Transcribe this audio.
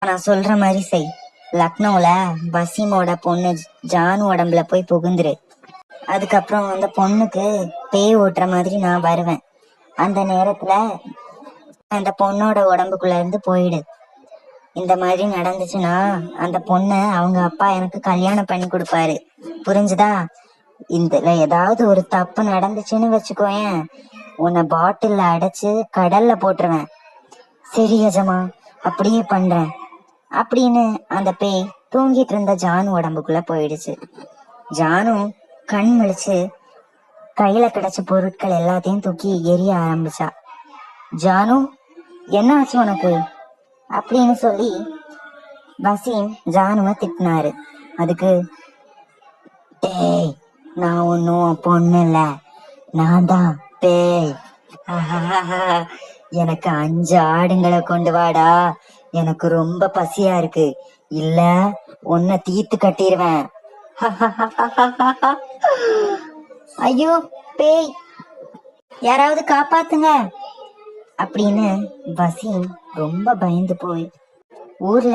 நான் சொல்ற மாதிரி செய். லக்னோல வசீமோட பொண்ணு ஜானு உடம்புல போய் புகுந்துரு. அதுக்கப்புறம் அந்த பொண்ணுக்கு பேய் ஓட்டுற மாதிரி நான் வருவேன். அந்த நேரத்துல அந்த பொண்ணோட உடம்புக்குள்ள இருந்து போயிடு. இந்த மாதிரி நடந்துச்சுன்னா அந்த பொண்ணை அவங்க அப்பா எனக்கு கல்யாணம் பண்ணி கொடுப்பாரு. புரிஞ்சுதா? இதுல ஏதாவது ஒரு தப்பு நடந்துச்சுன்னு வச்சுக்கோயேன், உன்னை பாட்டில்ல அடைச்சு கடல்ல போட்டுருவேன். சரி எஜமா, அப்படியே பண்றேன் அப்படின்னு அந்த பேய் தூங்கிட்டு இருந்த ஜானு உடம்புக்குள்ள போயிடுச்சு. ஜானு கண் முழிச்சு கையில கிடைச்ச பொருட்கள் எல்லாத்தையும் தூக்கி எரிய ஆரம்பிச்சா. ஜானு, என்ன ஆச்சு உனக்கு அப்படின்னு சொல்லி வசீம் ஜானுவை திட்டினாரு. அதுக்கு, டேய், நான் ஒன்னும் பொண்ணு இல்ல, நான் தான் பேய். எனக்கு 5 ஆடுங்களை கொண்டு வாடா, எனக்கு ரொம்ப பசியா இருக்கு, இல்ல உன்னை தீத்து கட்டிடுவேன். ஐயோ பேய், யாராவது காப்பாத்துங்க அப்படின்னு வசீம் ரொம்ப பயந்து போய் ஊர்ல